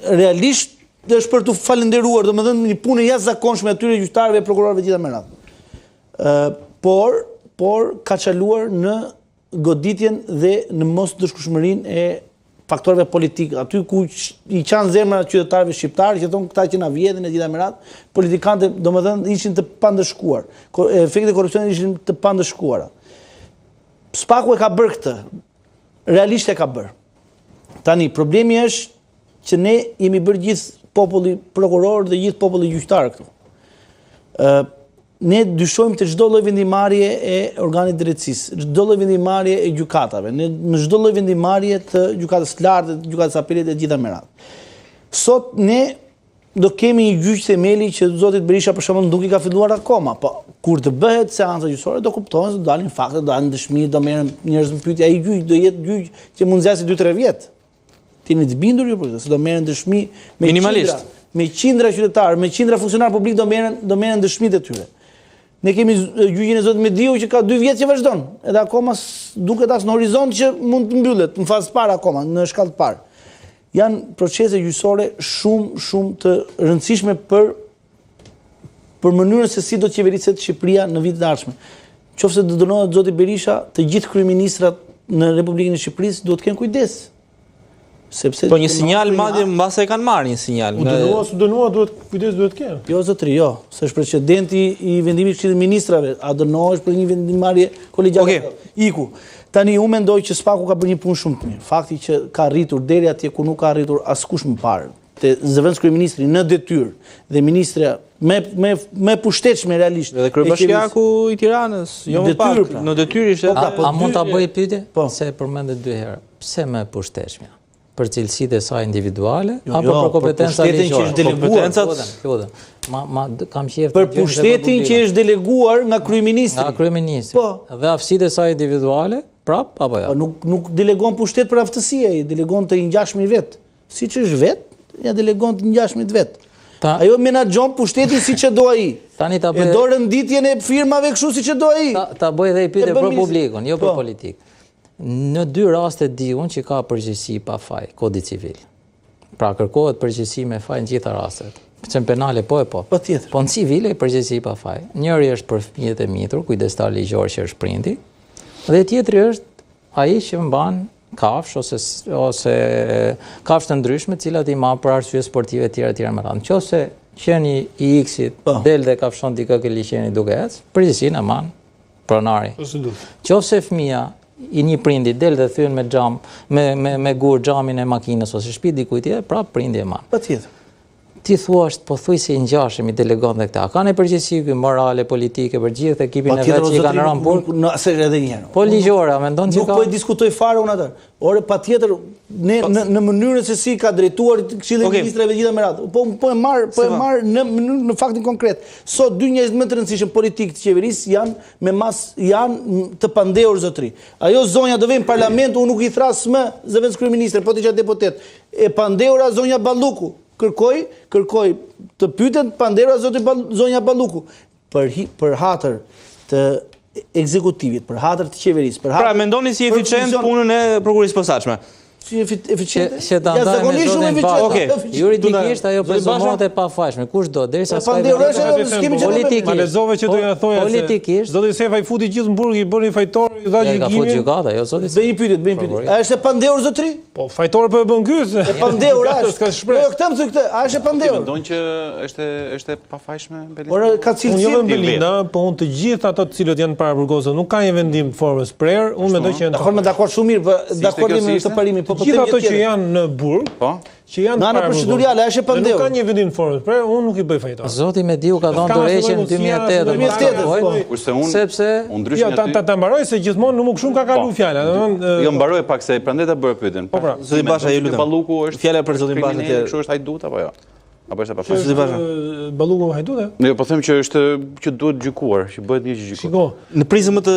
realisht është për të falenderuar, domethënë një punë jashtëzakonshme atyre gjyqtarëve e prokurorëve gjitha me radhë. Por ka çaluar në goditjen dhe në mosdëshkueshmërinë e faktorëve politikë, aty ku i qanë zemra qytetarëve shqiptarë, që thonë këta që na vjedhin e gjitha me radhë, politikanët domethënë ishin të pandëshkuar. Efektet e korrupsionit ishin të pandëshkuara. Spaku e ka bërë këtë. Realisht e ka bërë. Tani problemi është që ne jemi bërë gjithë populli prokuror dhe gjithë populli gjyqtar këtu. Ne dyshojmë të çdo lloj vendimarrje e organit drejtësisë, çdo lloj vendimarrje e gjykatave, në çdo lloj vendimarrje të gjykatës së lartë, të gjykatës apelit e gjitha me radhë. Sot ne do kemi një gjyq themeli që zoti Berisha për shembull nuk i ka filluar akoma, po kur të bëhet seanca gjyqësore do kuptohen se do dalin fakte, do dalin dëshmi, do merren njerëz në pyetje, ai gjyq do jetë gjyq që mund zgjasë 2-3 vjet. Ti jeni të bindur ju për këtë, se do merren dëshmi me qindra qytetarë, me qindra funksionar publik do merren dëshmitë e tyre. Ne kemi gjyqin e zotit Mediu që ka 2 vjet që vazhdon, edhe akoma duket as në horizont që mund të mbyllet, në fazë parë akoma, në shkallë të parë. Janë procese gjyqësore shumë të rëndësishme për mënyrën se si do të qeveriset Shqipëria në vitet e ardhshme. Qofse do dënohet zoti Berisha, të gjithë kryeministrat në Republikën e Shqipërisë duhet të kenë kujdes. Po një sinjal madje mbase e kanë marrë një sinjal. Dënua duhet kujdes duhet kenë. Jo zotëri, jo, se është precedenti i vendimit të Këshillit të Ministrave, a dënohesh për një vendimarrje kolegjiale. Iku. Tani unë mendoj që Spaku ka bërë një punë shumë të mirë. Fakti që ka arritur deri atje ku nuk ka arritur askush më parë, te zëvendës kryeministri në detyrë dhe ministra me pushtetshme realisht. Dhe kryebashkiaku i Tiranës, jo më pak, në detyrë ishte. A mund ta bëj pyetje? Se përmendet 2 herë. Pse me pushtetshme? Për cilësitë e saj individuale apo për kompetenca ligjore? Për pushtetin që është deleguar nga kryeministri. Nga kryeministri. Dhe aftësitë e saj individuale, prap apo jo? Nuk delegon pushtet për aftësi, ai delegon të ngjashmit vet. Siç është vet, ja delegon të ngjashmit vet. Ajo menaxhon pushtetin siç e do ai. E do renditjen e firmave kështu siç e do ai. Ta bëj edhe pyetje për publikun, jo për politikë. Në 2 raste di unë që ka përgjegjësi pa faj, kodi civil. Pra kërkohet përgjegjësi me faj në gjitha rastet. Që në penale po. Po në civile përgjegjësi pa faj. Njëri është për fëmijët e mitur, kujdestar ligjor që është prindi, dhe tjetri është ai që mban kafsh ose kafsh të ndryshme, të cilat i marr për arsye sportive tjera me radhë. Nëse qeni i X-it del dhe kafshon dikë ke liçeni duke ecë, përgjegjësinë e mban pronari. Nëse fëmia i një prindi del dhe thyen me xham, me gur xhamin e makinës ose shtëpi dikujt tjetër, prap prindi e marr. Patjetër. Ti thua është pothuajse i ngjashëm i delegon dhe këta. Kanë përgjegjësi morale, politike për gjithë ekipin e vet që i kanë rënë burg. Edhe një herë. Po ligjore, mendon që ka. Nuk po diskutoj fare unë atë. Ore patjetër ne në mënyrën se si ka drejtuar Këshilli i Ministrave gjitha me radhë. Po e marr në faktin konkret. Sot 2 njerëz më të rëndësishëm politik të qeverisë janë të pandehur zotëri. Ajo zonja do vjen në parlament, unë nuk i thras më zëvendës kryeministri, po ti çaj deputet. E pandehura zonja Balluku. Kërkoj të pyetet pandehura zonja Balluku për hatër të ekzekutivit, për hatër të qeverisë, për hatër. Pra mendoni si eficient punën e prokurisë posaçme? Si eficient? Që ta ndajmë zotin Bashkë. Juridikisht ajo prezumohet e pafajshme. Kush do derisa s'ka politikisht. Ma lezove që do ja thoja se zoti Sefa i futi gjithë në burg, i bëni fajtor, i dha gjykimin. Ka futur gjykata, jo zoti. Bëj një pyetje. A është e pandehur zotëri? Po fajtor po e bën ky. E pandehur është. Jo këtë më thoj këtë. A është e pandehur? Mendon që është e pafajshme Belinda? Ora ka cilësi. Unë jo Belinda, po unë të gjithë ato të cilët janë para burgosur nuk kanë një vendim formës prerë, unë mendoj që janë. Dakor shumë mirë, dakord me këtë parim. Gjithë ato që janë në burg, që janë në anën procedurale, është e pandehur. Nuk ka një vendim formës prerë, unë nuk i bëj fajtor. Zoti Mediu ka dhënë dorëheqjen në 2008. Kurse unë sepse ndryshe ta mbaroj se gjithmonë nuk shumë ka kaluar fjala, domethënë jo mbaroj pak se prandaj ta bëra pyetjen. Po pra, zoti Basha ju lutem. Balluku është fjala për zotin Basha tjetër. Kështu është hajdut apo jo? Apo është e pafajshme? Zoti Basha. Balluku hajdut? Jo, po them që është që duhet gjykuar, që bëhet një gjykim. Shiko, në prizmë të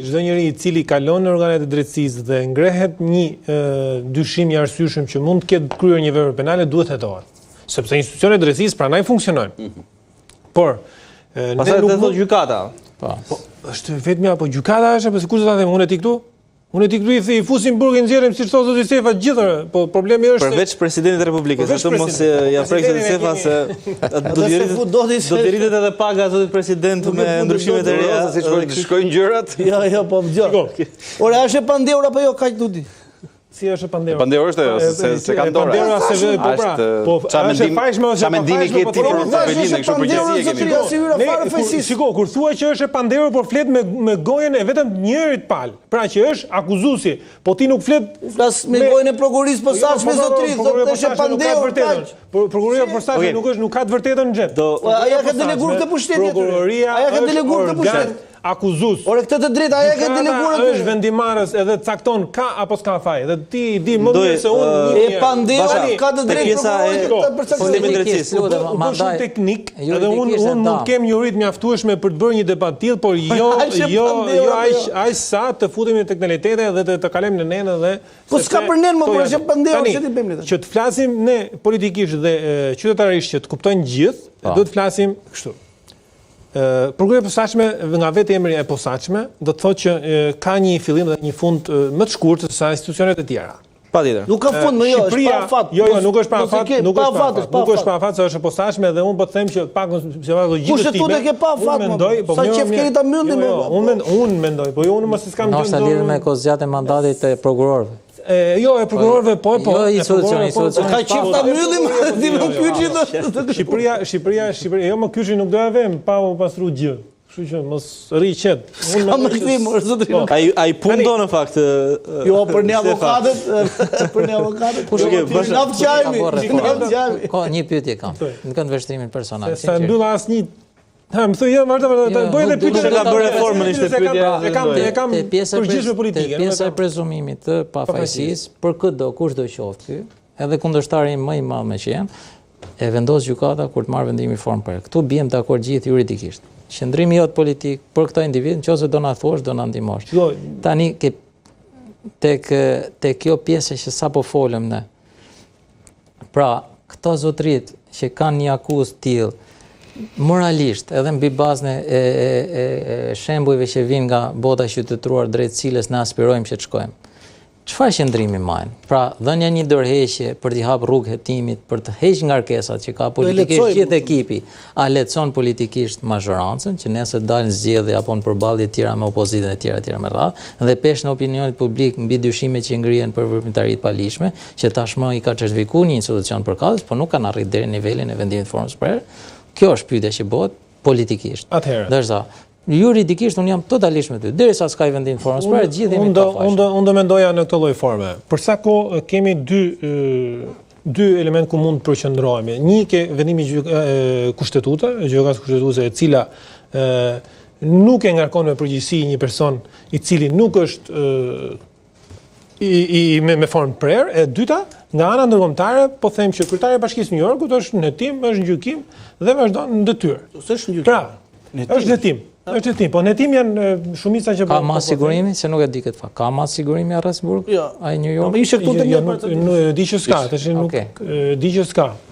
çdo njeri i cili kalon në organet e drejtësisë dhe ngrehet një dyshim i arsyeshëm që mund të ketë kryer një vepër penale duhet hetohet. Sepse institucionet e drejtësisë prandaj funksionojnë. Por pastaj do të thotë gjykata. Po, është vetëm apo gjykata është apo kush do ta them unë ti këtu? Unë ti këtu i fusim burgun nxjerrim siç thotë zoti Sefa gjithë, po problemi është përveç presidentit të Republikës, atë mos ja prek zoti Sefa se do të rritet edhe paga zotit president me ndryshimet e reja, siç shkojnë gjërat. Jo, po dëgjoj. Ora është e pandehur apo jo kaq tuti? Si është e pandehur? Pandehur është se ka dorë. Pandehur se po pra. Po është e fajshme ose çfarë mendimi ke ti për Belinë kështu përgjithësi e kemi. Shiko, kur thua që është e pandehur, por flet me gojen e vetëm njërit pal. Pra që është akuzuesi, po ti nuk flet flas me gojen e prokurorisë posaçme zotëri, thotë është e pandehur kaq. Prokuroria posaçme nuk ka të vërtetën në xhep. Aja ka deleguar këtë pushtet. Prokuroria aja ka deleguar këtë pushtet. Akuzus. Ore këtë të drejtë aja ka deleguar atë. Është vendimarrës edhe cakton ka apo s'ka faj. Dhe ti di më mirë se unë. E pandehur ka të drejtë pjesa e fondimit drejtësisë. Është shumë teknik, edhe unë mund kem njohuri të mjaftueshme për të bërë një debat tillë, por jo aq sa të futemi në teknikalitete dhe të kalojmë në nenë dhe po s'ka për nenë më por është pandehur ç'i bëjmë ne. Që të flasim ne politikisht dhe qytetarisht që të kuptojnë gjithë, do të flasim kështu. Prokuroria e posaçme nga vetë emri e posaçme do të thotë që ka një fillim dhe një fund më të shkurtër se sa institucionet e tjera. Patjetër. Nuk ka fund më jo, është pa fat. Jo, nuk është pa fat, nuk është pa fat, se është e posaçme dhe unë po të them që pak se logjikë time. Kush e thotë ke pa fat? Sa qefkeri ta mbyllim. Unë mendoj, po jo unë mos s'kam gjë. Ndoshta lidhet me kozgjat e mandatit të prokurorëve. Jo, e prokurorëve po. Jo, i solucioni. Ka qef ta mbyllim, ti më kyçi Shqipëria, jo më kyçi nuk do ja vëm pa u pastru gjë. Kështu që mos rri qet. Unë më kthim zotrin. Ai pundo në fakt. Jo, për një avokatët, për një avokatët. Kush e ke Na vqajmi. Ka një pyetje kam. Në kënd vështrimin personal. Sa mbyll asnjë. Më thuaj jo, vërtet, bëj edhe pyetje ka bërë reformën ishte pyetja. E kam përgjithësi politike. Pjesa e prezumimit të pafajësisë për kushdo qoftë ky, edhe kundërshtari më i madh me që janë, e vendos gjykata kur të marrë vendimin formë për. Ktu biem dakord gjithë juridikisht. Qëndrimi jot politik për këto individ, nëse do na thuash, do na ndihmosh. Tani tek kjo pjesë që sapo folëm ne. Pra, këto zotrit që kanë një akuzë tillë moralisht, edhe mbi bazën e shembujve që vijnë nga bota qytetërore drejt cilës ne aspirojmë që të shkojmë. Çfarë qëndrimi majnë? Pra, dhënia një dorëheqje për t'i hap rrugë hetimit, për të heqë ngarkesat që ka politikisht gjithë ekipi, a lehtëson politikisht mazhorancën, që nëse dalin zgjedhje apo në përballje të tjera me opozitën e tjera me radhë, dhe peshë në opinionit publik mbi dyshimet që ngrihen për veprimtaritë të palishme, që tashmë i ka çertifikuar një institucion përkatës, por nuk kanë arritur deri në nivelin e vendimit formës për. Kjo është pyetja që bëhet politikisht. Ndërsa juridikisht unë jam totalisht me ty. Derisa s'ka i vendim formës për gjithë jemi të fashë. Unë do mendoja në këtë lloj forme. Për sa kohë kemi dy elementë ku mund të përqendrohemi. Një ke vendimi kushtetuta, gjykatës kushtetuese e cila nuk e ngarkon me përgjegjësi një person i cili nuk është me formë prerë. E dyta, nga ana ndërkombëtare, po them që kryetari i Bashkisë New Yorkut është në hetim, është në gjykim dhe vazhdon në detyrë. S'është në gjykim. Pra, është hetim. Është hetim, po në hetim janë shumica që ka mas sigurimi, se nuk e di këtë fakt. Ka mas sigurimi Harrisburg? Jo. Ai New York? Ishte këtu te di që s'ka, tash nuk di që s'ka.